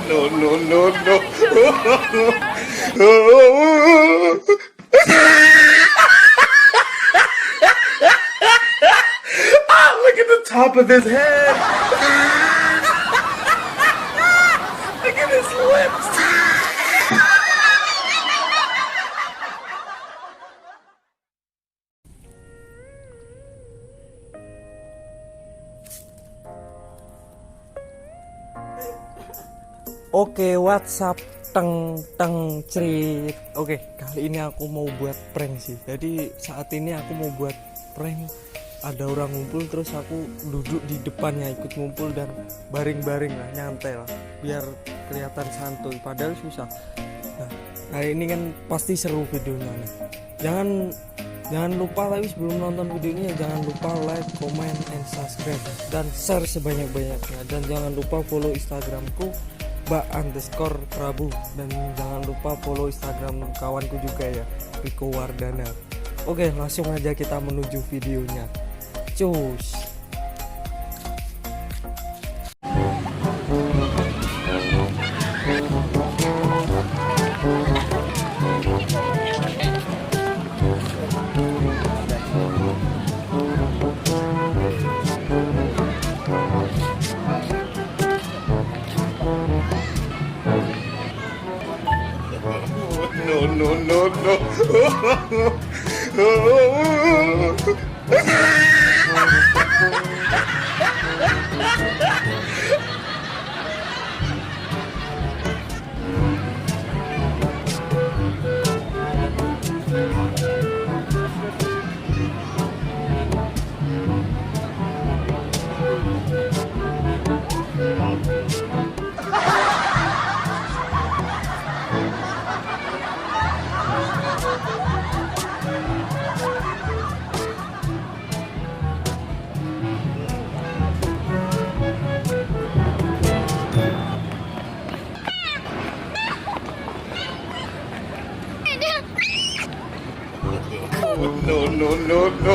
No, no, no, no. Look at the top of his head. Look at his lips. Oke, WhatsApp teng teng cerit. Oke, kali ini aku mau buat prank sih. Jadi saat ini aku mau buat prank. Ada orang ngumpul, terus aku duduk di depannya ikut ngumpul dan baring-baring lah, nyantai lah, biar kelihatan santuy. Padahal susah. Nah, kali ini kan pasti seru videonya. Nah, jangan lupa, tapi sebelum nonton videonya jangan lupa like, comment, and subscribe dan share sebanyak-banyaknya. Dan jangan lupa follow Instagramku _prabu, dan jangan lupa follow Instagram kawanku juga ya, Riko Wardana. Oke, langsung aja kita menuju videonya. Cus. No, no, no, no. No, no, no, no.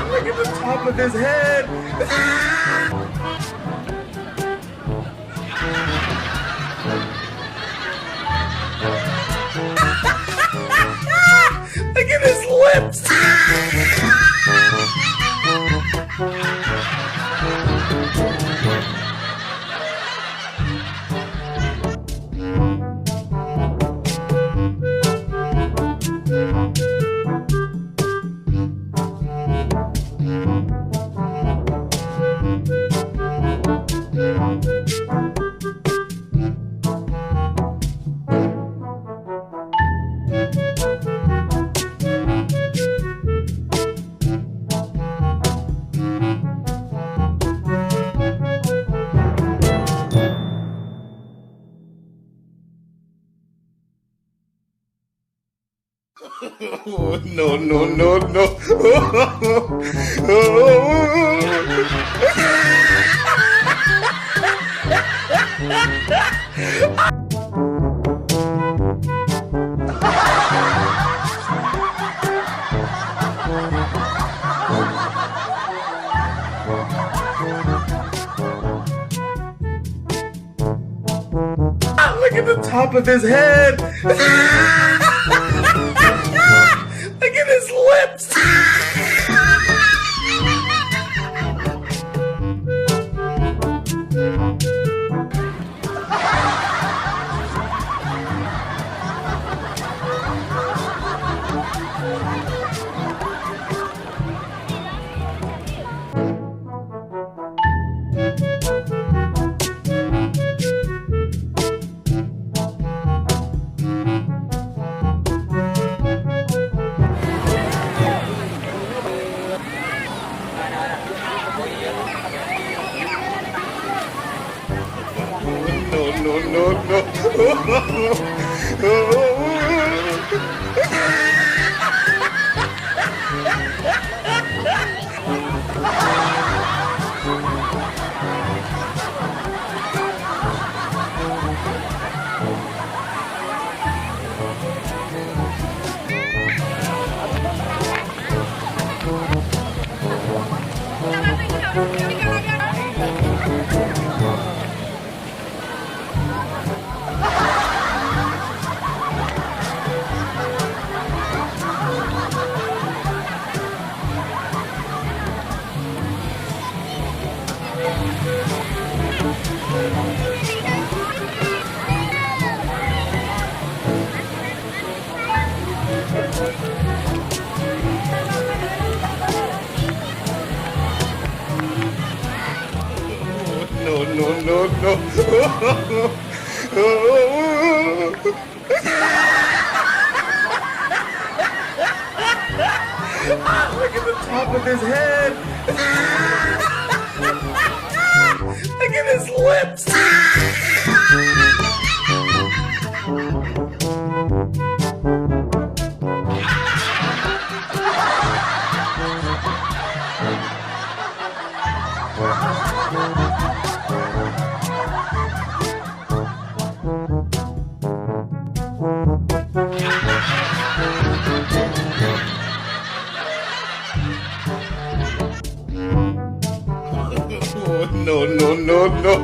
Look at the top of his head. Look at his lips. No, no, no, no. Look at the top of his head. Look at his lips. No, no, no. No, no, no, no. Look at the top of his head. Look at his lips. No, no, no, no.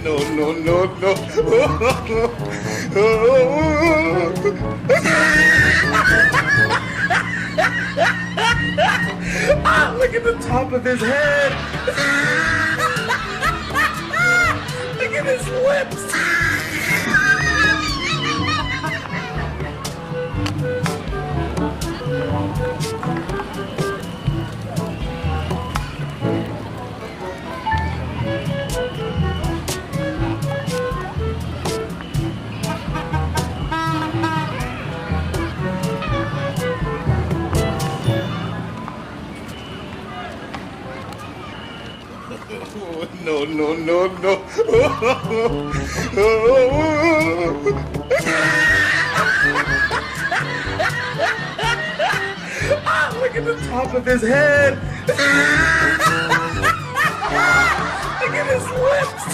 No, no, no, no. Look at the top of his head. Look at his lips. No, no, no, no. Look at the top of his head. Look at his lips.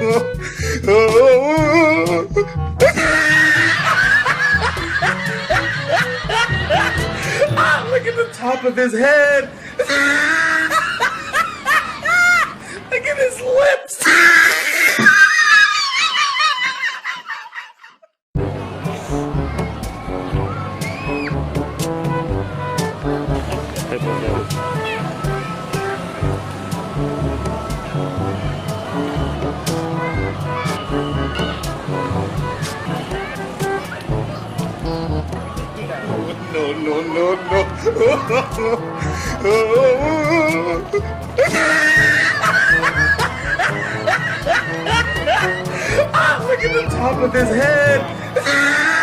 Look at the top of his head. Look at his lips. No, no, no, no. Look at the top of his head.